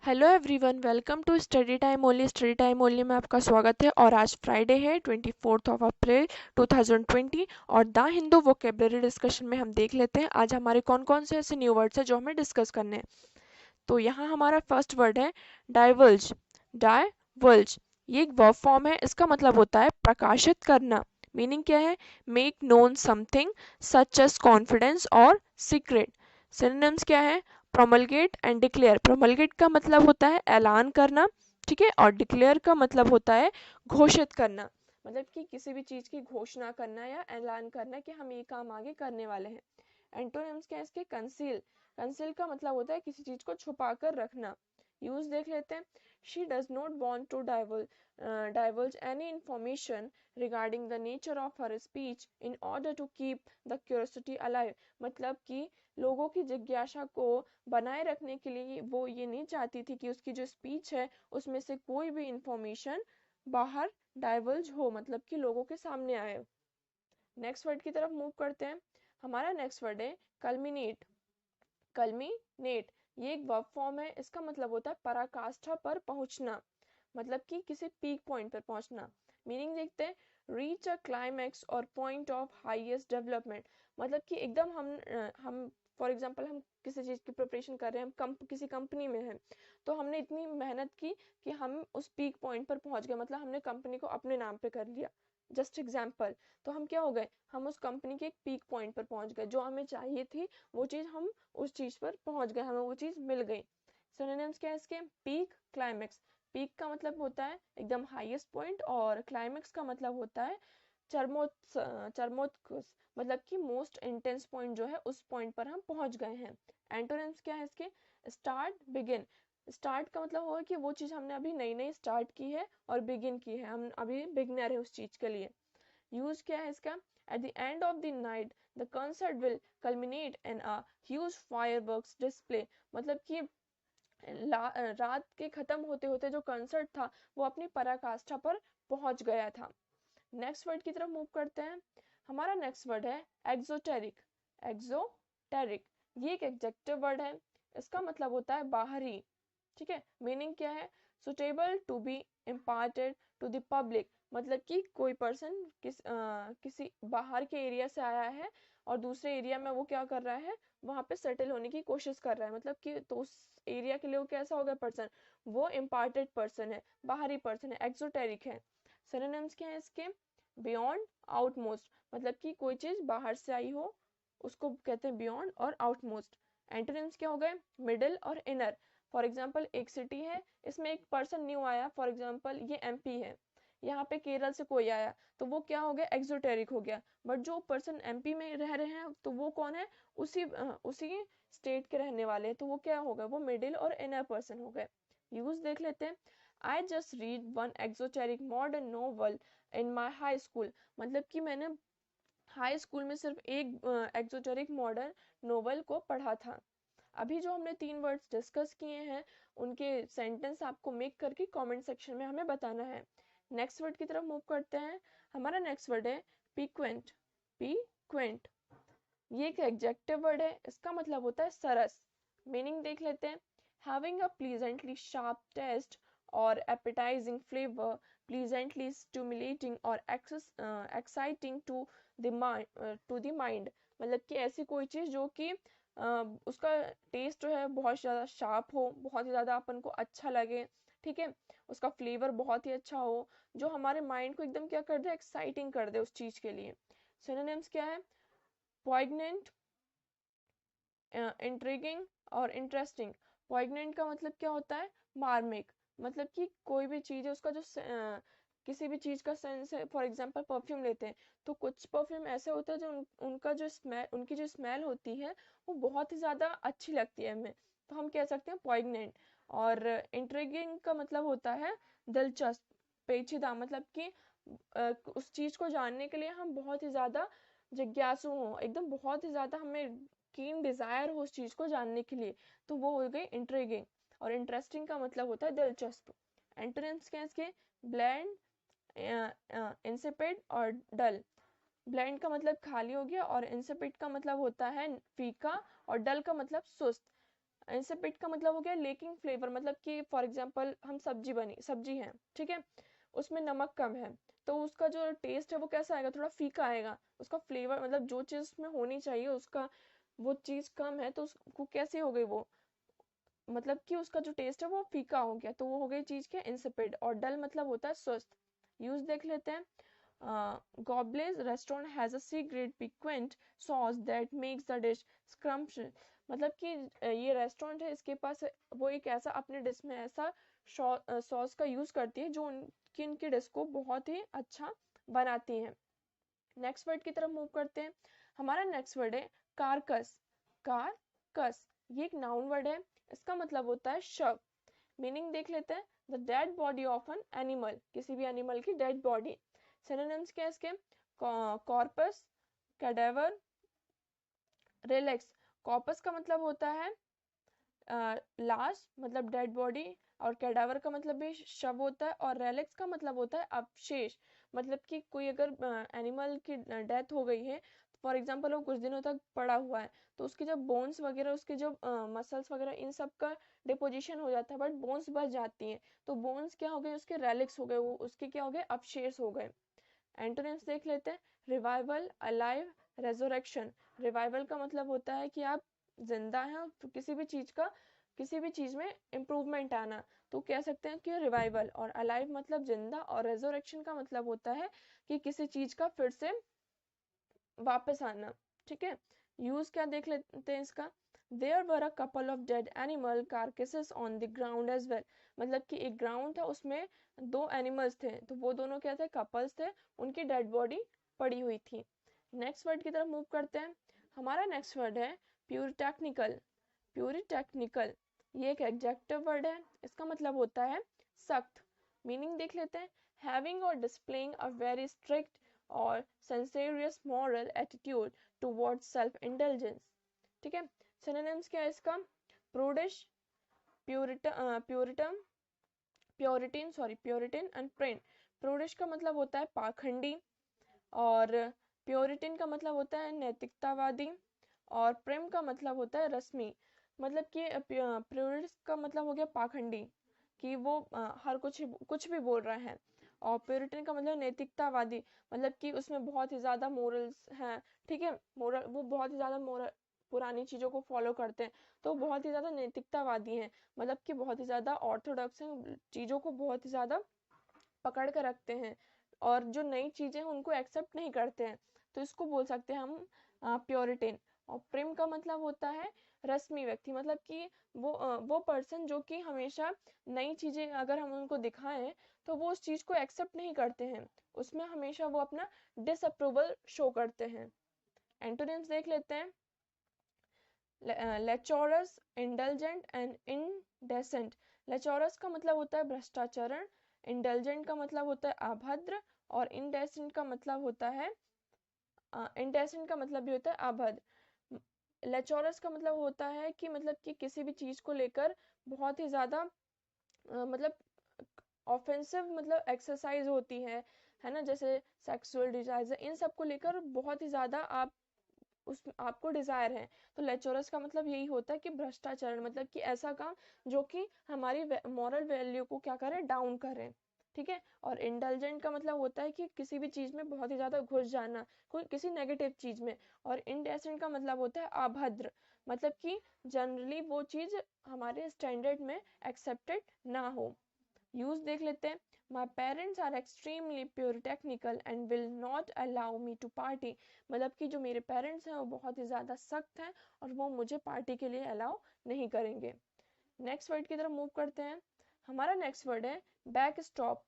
Hello everyone, welcome to study time only. Study time only में आपका स्वागत है। और आज फ्राइडे है 24 अप्रैल 2020 और द हिंदू वोकेबलरी डिस्कशन में हम देख लेते हैं आज हमारे कौन कौन से ऐसे न्यू वर्ड्स हैं जो हमें डिस्कस करने हैं। तो यहाँ हमारा फर्स्ट वर्ड है डाइवल्ज। डाइवल्ज ये एक वर्ब फॉर्म है। इसका मतलब होता है प्रकाशित करना। मीनिंग क्या है? Make known something such as confidence और सीक्रेट। सिनोनिम्स क्या है? Promulgate and declare. प्रोमलगेट का मतलब होता है ऐलान करना, ठीक है, और डिक्लेयर का मतलब होता है घोषित करना। मतलब कि किसी भी चीज की घोषणा करना या ऐलान करना कि हम ये काम आगे करने वाले हैं। एंटोनिम्स क्या है इसके? कंसील। कंसील का मतलब होता है किसी चीज को छुपा कर रखना। यूज देख लेते हैं। She does not want to divulge any information regarding the nature of her speech in order to keep the curiosity alive। मतलब कि लोगों की जिज्ञासा को बनाए रखने के लिए वो ये नहीं चाहती थी कि उसकी जो स्पीच है उसमें से कोई भी इंफॉर्मेशन बाहर डाइवल्ज हो, मतलब कि लोगों के सामने आए। नेक्स्ट वर्ड की तरफ मूव करते हैं। हमारा नेक्स्ट वर्ड है कल्मिनेट। कल्मिनेट ये एक वर्ब फॉर्म है। इसका मतलब होता है पराकाष्ठा पर पहुंचना, मतलब कि किसी पीक पॉइंट पर पहुंचना। मीनिंग देखते हैं। रीच अ क्लाइमैक्स और पॉइंट ऑफ हाईएस्ट डेवलपमेंट। मतलब कि एकदम हम फॉर एग्जांपल हम किसी चीज़ की प्रिपरेशन कर रहे हैं, हम किसी कंपनी में हैं, तो हमने इतनी मेहनत की कि हम उस पीक पॉइंट पर पहुंच गए, मतलब हमने कंपनी को अपने नाम पे कर लिया। Just example. तो हम क्या हो गए? हम उस कंपनी के एक पीक पॉइंट पर पहुंच गए। जो हमें चाहिए थी वो चीज़ हम उस चीज़ पर पहुंच गए, हमें वो चीज़ मिल गई। सिनोनिम्स क्या है इसके? Peak, climax. पीक का मतलब होता है एकदम हाईएस्ट पॉइंट और क्लाइमेक्स का मतलब होता है चरमोत्कर्ष, मतलब कि मोस्ट इंटेंस पॉइंट जो है उस पॉइंट पर हम पहुंच गए हैं। एंटोनिम्स क्या है इसके? Start, begin. स्टार्ट का मतलब होगा कि वो चीज़ हमने अभी नई नई स्टार्ट की है और बिगिन की है, हम अभी बिगनर है उस चीज़ के लिए। यूज क्या है इसका? At the end of the night the concert will culminate in a huge fireworks display. मतलब कि रात के खत्म होते होते जो कंसर्ट था वो अपनी पराकाष्ठा पर पहुंच गया था। नेक्स्ट वर्ड की तरफ मूव करते हैं। हमारा नेक्स्ट वर्ड है एक्सोटेरिक। एक्सोटेरिक ये एक एडजेक्टिव वर्ड है। इसका मतलब होता है बाहरी, ठीक है। मीनिंग क्या है? Suitable to be imparted to the public. मतलब कि कोई पर्सन किसी बाहर के एरिया से आया है और दूसरे एरिया में वो क्या कर रहा है, वहां पे सेटल होने की कोशिश कर रहा है। मतलब कि तो उस एरिया के लिए वो कैसा होगा पर्सन? वो इम्पार्टेड पर्सन है, बाहरी पर्सन है, एक्सोटेरिक है। सिनोनिम्स क्या है इसके? Beyond, outmost. मतलब कि कोई चीज बाहर से आई हो उसको कहते हैं बियॉन्ड और आउटमोस्ट। एंटोनिम्स क्या हो गए? मिडिल और इनर। फॉर एग्जाम्पल एक सिटी है, इसमें एक पर्सन न्यू आया, फॉर एग्जाम्पल ये एमपी है, यहाँ पे केरल से कोई आया, तो वो क्या हो गया? एक्सोटेरिक हो गया। बट जो पर्सन एमपी में रह रहे हैं तो वो कौन है? उसी स्टेट के रहने वाले हैं, तो वो क्या हो गए? वो मिडिल और इनर पर्सन हो गए। यूज देख लेते हैं। I just read one exoteric modern novel in my high school. मतलब कि मैंने हाई स्कूल में सिर्फ एक एक्सोटेरिक मॉडर्न नोवेल को पढ़ा था। अभी जो हमने 3 वर्ड्स डिस्कस किए हैं उनके सेंटेंस आपको मेक करके कमेंट सेक्शन में हमें बताना है। नेक्स्ट वर्ड की तरफ मूव करते हैं। हमारा नेक्स्ट वर्ड है पिक्वेंट। पिक्वेंट ये एक एडजेक्टिव वर्ड है। इसका मतलब होता है सरस। मीनिंग देख लेते हैं। Having a pleasantly sharp taste और एपेटाइजिंग फ्लेवर, प्लीजेंटली स्टिमुलेटिंग और एक्साइटिंग टू द माइंड। मतलब कि ऐसी कोई चीज़ जो कि उसका टेस्ट जो है बहुत ज़्यादा शार्प हो, बहुत ही ज़्यादा अपन को अच्छा लगे, ठीक है, उसका फ्लेवर बहुत ही अच्छा हो, जो हमारे माइंड को एकदम क्या कर दे? एक्साइटिंग कर दे उस चीज़ के लिए। सिनोनिम्स क्या है? पॉइग्नेंट, इंट्रिगिंग और इंटरेस्टिंग। पॉइग्नेंट का मतलब क्या होता है? मार्मिक। मतलब कि कोई भी चीज़ है उसका जो किसी भी चीज़ का सेंस है। फॉर एग्जांपल परफ्यूम लेते हैं तो कुछ परफ्यूम ऐसे होते हैं जो उनका जो स्मेल, उनकी जो स्मेल होती है वो बहुत ही ज़्यादा अच्छी लगती है हमें, तो हम कह सकते हैं पॉइग्नेंट। और इंट्रिगिंग का मतलब होता है दिलचस्प, पेचीदा। मतलब कि उस चीज़ को जानने के लिए हम बहुत ही ज़्यादा जिज्ञासु हों, एकदम बहुत ही ज़्यादा हमें कीन डिजायर हो उस चीज को जानने के लिए, तो वो हो गई इंट्रिगिंग। और इंटरेस्टिंग का मतलब होता है दिलचस्प। एंटोनिम्स क्या है इसके? ब्लैंड, इंसिपिड और डल। ब्लैंड का मतलब खाली हो गया और इंसिपिड का मतलब होता है फीका और डल का मतलब सुस्त। इंसिपिड का मतलब हो गया लेकिंग फ्लेवर, मतलब कि फॉर एग्जांपल हम सब्जी है, ठीक है, उसमें नमक कम है, तो उसका जो टेस्ट है वो कैसा आएगा, थोड़ा फीका आएगा, उसका फ्लेवर मतलब जो चीज़ उसमें होनी चाहिए उसका वो चीज़ कम है, तो उसको कैसे हो गई वो, मतलब कि उसका जो टेस्ट है वो फीका हो गया, तो वो हो गई चीज़ क्या, इंसिपिड। और डल मतलब होता है सुस्त। यूज देख लेते हैं। Goblet's restaurant has a secret piquant sauce that makes the dish scrumptious, मतलब कि ये रेस्टोरेंट है, इसके पास वो एक ऐसा अपने डिश में ऐसा सॉस का यूज करती है जो उनकी इनकी डिश को बहुत ही अच्छा बनाती है। नेक्स्ट वर्ड की तरफ मूव करते हैं। हमारा नेक्स्ट वर्ड है कारकस। कारकस ये एक नाउन वर्ड है, इसका मतलब होता है शव। मीनिंग देख लेते हैं। The dead body of an animal, किसी भी एनिमल की डेड बॉडी। सिनोनिम्स क्या है इसके, कॉर्पस, कैडेवर, रिलैक्स। कॉर्पस का मतलब होता है लाश, मतलब डेड बॉडी, और कैडावर का मतलब भी शव होता है, और रेलेक्स का मतलब होता है अवशेष, मतलब कि कोई अगर एनिमल की डेथ हो गई है, फॉर एग्जांपल वो कुछ दिनों तक पड़ा हुआ है, तो उसके जब बोन्स वगैरह, उसके जो मसल्स वगैरह, इन सब का डिपोजिशन हो जाता है, बट बोन्स बच जाती हैं, तो बोन्स क्या हो गए, उसके रेलिक्स हो गए, वो उसके क्या हो गए, अवशेष हो गए। एंटोनिम्स देख लेते हैं। Revival, alive, resurrection. रिवाइवल का मतलब होता है कि आप जिंदा हैं, किसी भी चीज का, किसी भी चीज में इम्प्रूवमेंट आना, तो कह सकते हैं कि रिवाइवल। और अलाइव मतलब जिंदा, और रेजोरेक्शन का मतलब होता है कि किसी चीज का फिर से वापस आना, ठीक है। यूज क्या देख लेते हैं इसका। There were a couple of dead animal carcasses on the ground as well, मतलब कि एक ग्राउंड था, उसमें दो एनिमल्स थे, तो वो दोनों क्या थे, कपल्स थे, उनकी डेड बॉडी पड़ी हुई थी। नेक्स्ट वर्ड की तरफ मूव करते हैं। हमारा नेक्स्ट वर्ड है प्यूरिटेक्निकल। प्यूरिटेक्निकल ये एक एडजेक्टिव वर्ड है, इसका मतलब होता है सख्त। मीनिंग देख लेते हैं। हैविंग और डिस्प्लेइंग अ वेरी स्ट्रिक्ट और censorious moral attitude towards self-indulgence, ठीक है। सिनोनिम्स क्या है इसका। प्रूडिश, प्यूरिटम, प्योरिटिन एंड प्रिंट। प्रूडिश का मतलब होता है पाखंडी, और प्योरिटिन का मतलब होता है नैतिकतावादी, और प्रेम का मतलब होता है रश्मि। मतलब कि प्योरिटिस का मतलब हो गया पाखंडी, कि वो हर कुछ भी बोल रहा है, और प्योरिटन का मतलब नैतिकतावादी, मतलब कि उसमें बहुत ही ज्यादा मोरल्स हैं, ठीक है, मोरल, वो बहुत ही ज्यादा मोरल, पुरानी चीजों को फॉलो करते हैं, तो बहुत ही ज्यादा नैतिकतावादी हैं, मतलब कि बहुत ही ज्यादा ऑर्थोडॉक्स हैं, चीजों को बहुत ही ज्यादा पकड़ कर रखते हैं, और जो नई चीजें हैं उनको एक्सेप्ट नहीं करते हैं, तो इसको बोल सकते हैं हम प्योरिटिन। और प्रेम का मतलब होता है रश्मि व्यक्ति, मतलब कि वो पर्सन जो कि हमेशा नई चीजें अगर हम उनको दिखाएं तो वो उस चीज को एक्सेप्ट नहीं करते हैं, उसमें हमेशा वो अपना डिसअप्रूवल शो करते हैं। एंटोनिम्स देख लेते हैं। लेचोरस, इंडल्जेंट एंड इनडेसेंट। लेचोरस का मतलब होता है भ्रष्टाचारण, इंडल्जेंट का मतलब होता है अभद्र, और इनडेसेंट का मतलब होता है इनडेसेंट का मतलब भी होता है अभद्र। लेचोरस का मतलब होता है कि मतलब कि किसी भी चीज को लेकर बहुत ही ज्यादा मतलब ऑफेंसिव, मतलब एक्सरसाइज होती है ना, जैसे सेक्सुअल डिजायर, इन सब को लेकर बहुत ही ज्यादा आप उस आपको डिजायर है, तो लेचोरस का मतलब यही होता है कि भ्रष्टाचार, मतलब कि ऐसा काम जो कि हमारी मॉरल वैल्यू को क्या करे, डाउन करे, ठीक है। और इंडल्जेंट का मतलब होता है कि किसी भी चीज में बहुत ही ज्यादा घुस जाना, कोई किसी नेगेटिव चीज में। और इनडेसेंट का मतलब होता है अभद्र, मतलब कि जनरली वो चीज हमारे स्टैंडर्ड में एक्सेप्टेड ना हो। यूज देख लेते हैं। My parents are extremely puritanical and will not allow me to party, मतलब कि जो मेरे पेरेंट्स हैं वो बहुत ही ज़्यादा सख्त हैं और वो मुझे पार्टी के लिए अलाउ नहीं करेंगे। नेक्स्ट वर्ड की तरफ मूव करते हैं। हमारा नेक्स्ट वर्ड है बैक स्टॉप।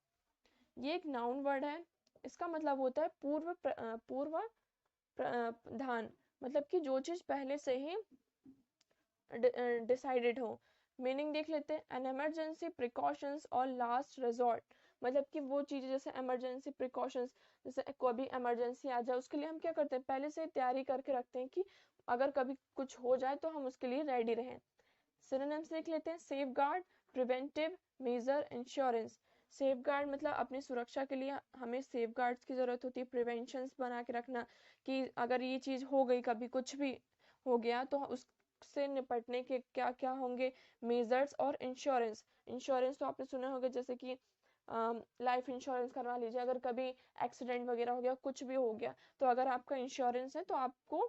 ये एक नाउन वर्ड है, इसका मतलब होता है पूर्वाधान, मतलब कि जो चीज़ पहले से ही डिसाइडेड हो। मीनिंग देख लेते हैं। एन इमरजेंसी प्रिकॉशंस और लास्ट रिजॉर्ट, मतलब कि वो चीज़ें जैसे इमरजेंसी प्रिकॉशंस, जैसे कोई इमरजेंसी आ जाए उसके लिए हम क्या करते हैं, पहले से तैयारी करके रखते हैं कि अगर कभी कुछ हो जाए तो हम उसके लिए रेडी रहें। सिनोनिम्स देख लेते हैं। Safe guard, preventive measure, insurance. Safe guard मतलब अपनी सुरक्षा के लिए हमें सेफ गार्ड्स की जरूरत होती है, प्रिवेंशंस बना के रखना, कि अगर ये चीज़ हो गई, कभी कुछ भी हो गया तो से निपटने के क्या क्या होंगे मेजर्स। और इंश्योरेंस, इंश्योरेंस तो आपने सुना होगा, जैसे कि लाइफ इंश्योरेंस करवा लीजिए, अगर कभी एक्सीडेंट वगैरह हो गया, कुछ भी हो गया, तो अगर आपका इंश्योरेंस है तो आपको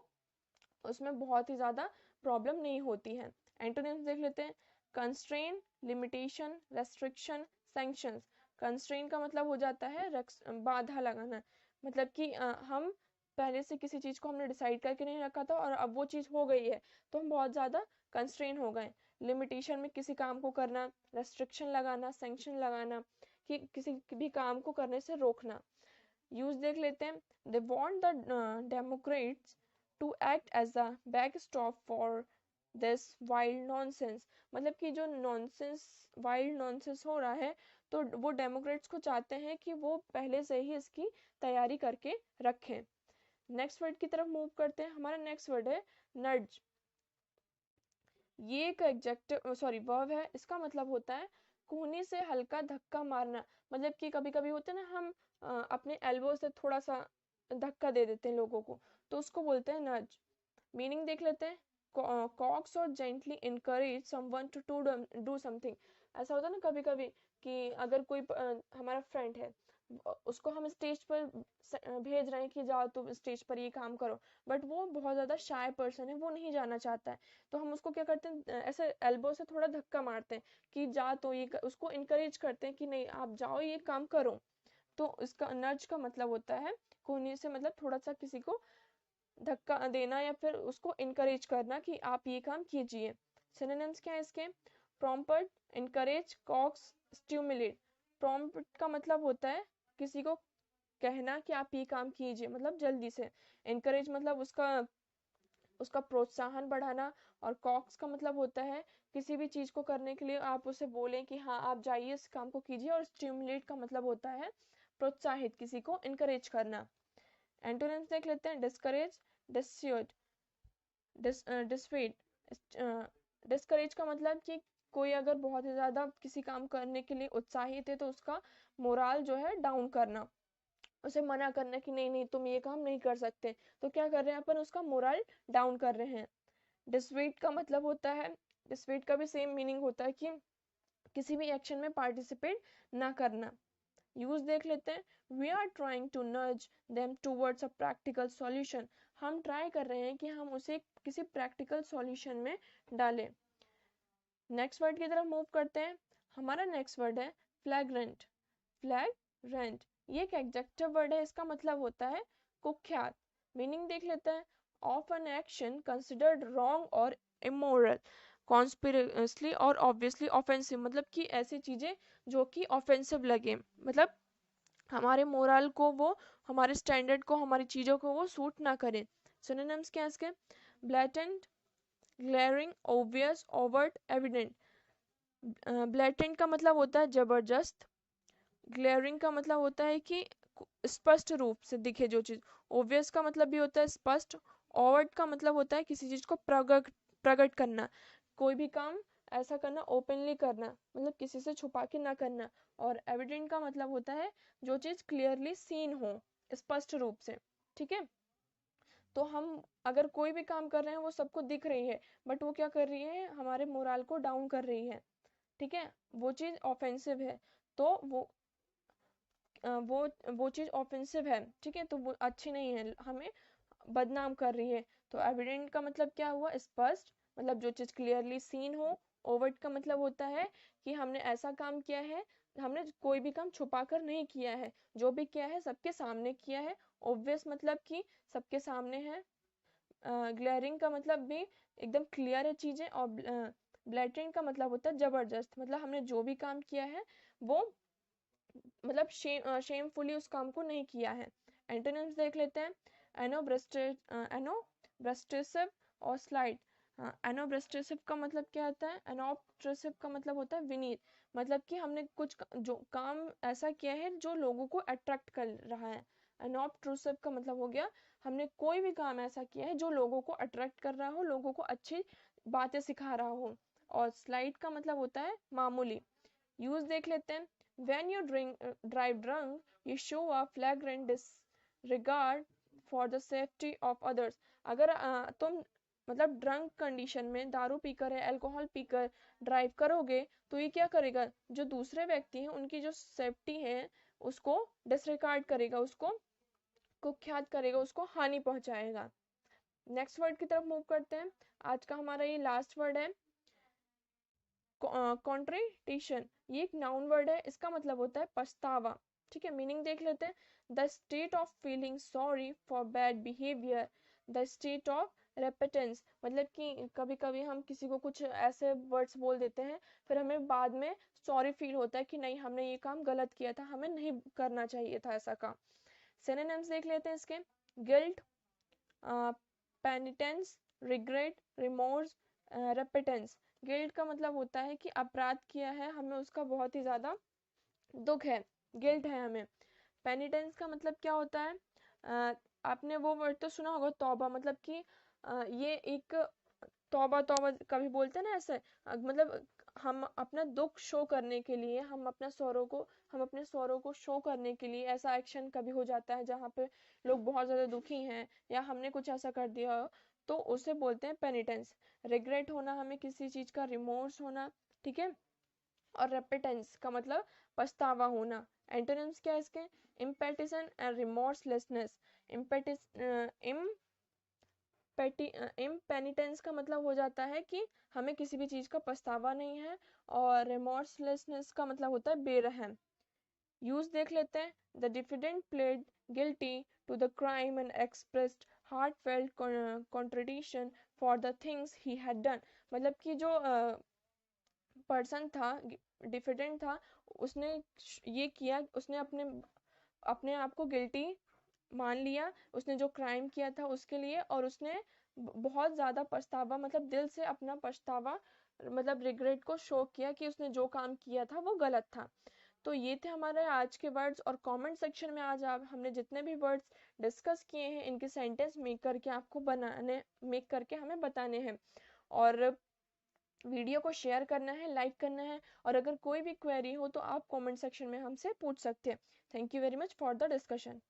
उसमें बहुत ही ज़्यादा प्रॉब्लम नहीं होती है। एंटोनिम्स देख लेते हैं। Constrain, limitation, restriction, sanctions. Constrain का मतलब हो जाता है बाधा लगाना, मतलब कि हम पहले से किसी चीज़ को हमने डिसाइड करके नहीं रखा था और अब वो चीज़ हो गई है तो हम बहुत ज़्यादा कंस्ट्रेन हो गए। लिमिटेशन में किसी काम को करना, रेस्ट्रिक्शन लगाना, सैंक्शन लगाना कि किसी भी काम को करने से रोकना। यूज देख लेते हैं। They want the Democrats to act as a backstop for this wild nonsense, मतलब कि जो नॉनसेंस, वाइल्ड नॉनसेंस हो रहा है, तो वो डेमोक्रेट्स को चाहते हैं कि वो पहले से ही इसकी तैयारी करके रखें। नेक्स्ट वर्ड की तरफ मूव करते हैं। हमारा नेक्स्ट वर्ड है नड्ज। ये एक एडजेक्टिव सॉरी वर्ब है। इसका मतलब होता है कोहनी से हल्का धक्का मारना, मतलब कि कभी कभी होता है ना, हम अपने एल्बो से थोड़ा सा धक्का दे देते हैं लोगों को, तो उसको बोलते हैं नज। मीनिंग देख लेते हैं। कॉक्स और gently encourage someone to do something. ऐसा होता है ना कभी कभी कि अगर कोई हमारा फ्रेंड है, उसको हम स्टेज पर भेज रहे हैं कि जाओ तुम स्टेज पर ये काम करो, बट वो बहुत ज़्यादा शाय पर्सन है, वो नहीं जाना चाहता है, तो हम उसको क्या करते हैं, ऐसे एल्बो से थोड़ा धक्का मारते हैं कि जा, तो ये उसको इनकरेज करते हैं कि नहीं आप जाओ ये काम करो। तो इसका नर्ज का मतलब होता है कोहनी से, मतलब थोड़ा सा किसी को धक्का देना या फिर उसको इनकरेज करना कि आप ये काम कीजिए। सिनोनिम्स क्या है इसके? Prompt, encourage, coax, stimulate. Prompt का मतलब होता है किसी को कहना कि आप ये काम कीजिए, मतलब जल्दी से। इनकरेज मतलब उसका उसका प्रोत्साहन बढ़ाना। और कॉक्स का मतलब होता है किसी भी चीज को करने के लिए आप उसे बोलें कि हाँ आप जाइए इस काम को कीजिए। और स्टिमुलेट का मतलब होता है प्रोत्साहित, किसी को इनकरेज करना। एंटोनिम्स देख लेते हैं। डिस्करेज, डिस्यूड, डिसवेट। डिस्करेज का मतलब कि कोई अगर बहुत ही ज्यादा किसी काम करने के लिए उत्साहित है तो उसका मोराल जो है डाउन करना, उसे मना करना कि नहीं नहीं तुम ये काम नहीं कर सकते, तो क्या कर रहे हैं अपन, उसका मोरल डाउन कर रहे हैं। डिसवेट का मतलब होता है, डिसवेट का भी सेम मीनिंग होता है कि किसी भी एक्शन में पार्टिसिपेट ना करना। यूज देख लेते हैं। We are trying to nudge them towards a practical solution. हम ट्राई कर रहे हैं कि हम उसे किसी प्रैक्टिकल सॉल्यूशन में डालें। नेक्स्ट वर्ड की तरफ मूव करते हैं। हमारा नेक्स्ट वर्ड है फ्लैग्रेंट। फ्लैग्रेंट ये एक एडजेक्टिव वर्ड है। इसका मतलब होता है कुख्यात। मीनिंग देख लेते हैं। Of an action considered wrong और इमोरल, कॉन्स्पिरसली और ऑब्वियसली ऑफेंसिव, मतलब कि ऐसी चीजें जो कि ऑफेंसिव लगे, मतलब हमारे मोरल को वो, हमारे स्टैंडर्ड को, हमारी चीजों को वो सूट ना करे। सिनोनिम्स क्या है इसके? Blatant, glaring, obvious, overt, evident. Blatant का मतलब होता है जबरदस्त। ग्लेयरिंग का मतलब होता है कि स्पष्ट रूप से दिखे जो चीज। ओब्वियस का मतलब भी होता है स्पष्ट। ओवर्ट का मतलब होता है किसी चीज को प्रकट प्रकट करना, कोई भी काम ऐसा करना, ओपनली करना, मतलब किसी से छुपा के ना करना। और एविडेंट का मतलब होता है जो चीज क्लियरली सीन हो, स्पष्ट रूप से। ठीक है, तो हम अगर कोई भी काम कर रहे हैं वो सबको दिख रही है, बट वो क्या कर रही है, हमारे मोरल को डाउन कर रही है। ठीक है, वो चीज ऑफेंसिव है, तो वो चीज ऑफेंसिव है। ठीक है, तो वो अच्छी नहीं है, हमें बदनाम कर रही है। तो एविडेंट का मतलब क्या हुआ? स्पष्ट, मतलब जो चीज क्लियरली सीन हो। ओवर्ट का मतलब होता है कि हमने ऐसा काम किया है, हमने कोई भी काम छुपा कर नहीं किया है, जो भी किया है सबके सामने किया है। ऑब्वियस मतलब कि सबके सामने है। ग्लेयरिंग का मतलब भी एकदम क्लियर है चीजें। और ब्लैटेंट का मतलब होता है जबरदस्त, मतलब हमने जो भी काम किया है वो मतलब शेमफुली उस काम को नहीं किया है। एंटोनिम्स देख लेते हैं। एनोब्रेस्टिसिव और स्लाइड। एनोब्रेस्टिसिव का मतलब क्या होता है? एनोब्ट्रेसिव का मतलब होता है विनीत, मतलब कि हमने कुछ जो काम ऐसा किया है जो लोगों को अट्रैक्ट कर रहा है। एनोब्ट्रूसिव का मतलब हो गया हमने कोई भी काम ऐसा किया है जो लोगों को अट्रैक्ट कर रहा हो, लोगों को अच्छी बातें सिखा रहा हो। और स्लाइड का मतलब होता है मामूली। यूज देख लेते हैं। When you drive drunk, you show a flagrant disregard for the safety of others. अगर तुम मतलब ड्रंक कंडीशन में, दारू पीकर है, अल्कोहल पीकर ड्राइव करोगे तो ये क्या करेगा, जो दूसरे व्यक्ति हैं उनकी जो सेफ्टी है उसको डिसरिगार्ड करेगा, उसको कुख्यात करेगा, उसको हानि पहुंचाएगा। नेक्स्ट वर्ड की तरफ मूव करते हैं। आज का हमारा ये लास्ट वर्ड है कॉन्ट्रिटिशन। ये एक नाउन वर्ड है, इसका मतलब होता है पछतावा। ठीक है, मीनिंग देख लेते हैं। The state of feeling sorry for bad behaviour, the state of repentance, मतलब कि कभी कभी हम किसी को कुछ ऐसे वर्ड्स बोल देते हैं, फिर हमें बाद में सॉरी फील होता है कि नहीं हमने ये काम गलत किया था, हमें नहीं करना चाहिए था ऐसा काम। सिनोनिम्स देख लेते हैं इसके। Guilt, penitence, regret, remorse, repentance. Guilt का मतलब होता है कि अपराध किया है, हमें उसका बहुत ही ज्यादा दुख है, गिल्ट है हमें। पेनिटेंस का मतलब क्या होता है, आपने वो वर्ड तो सुना होगा तौबा, मतलब कि ये एक तौबा तौबा कभी बोलते हैं ना ऐसे, मतलब हम अपना दुख शो करने के लिए, हम अपने सौरों को शो करने के लिए ऐसा एक्शन कभी हो जाता है जहाँ पे लोग बहुत ज्यादा दुखी हैं या हमने कुछ ऐसा कर दिया हो, तो उसे बोलते हैं पेनिटेंस। रिग्रेट होना, हमें किसी चीज का रिमोर्स होना, ठीक है। और रेपेटेंस का मतलब पछतावा होना। एंटोनिम्स क्या है इसके, इम्पेटिशन एंड रिमोर्सलेसनेस। इम्पेनिटेंस का मतलब हो जाता है कि हमें किसी भी चीज का पछतावा नहीं है, और रिमोर्सलेसनेस का मतलब होता है बेरहम। यूज देख लेते हैं। The diffident pled guilty to the crime and expressed heartfelt contradiction for the things he had done, मतलब कि जो पर्सन था, डिफिडेंट था, उसने ये किया, उसने अपने अपने आप को गिल्टी मान लिया, उसने जो क्राइम किया था उसके लिए, और उसने बहुत ज्यादा पछतावा, मतलब दिल से अपना पछतावा, मतलब रिग्रेट को शो किया कि उसने जो काम किया था वो गलत था। तो ये थे हमारे आज के वर्ड्स, और कमेंट सेक्शन में आज आप हमने जितने भी वर्ड्स डिस्कस किए हैं इनके सेंटेंस मेक करके हमें बताने हैं। और वीडियो को शेयर करना है, लाइक करना है, और अगर कोई भी क्वेरी हो तो आप कमेंट सेक्शन में हमसे पूछ सकते हैं। Thank you very much for the discussion.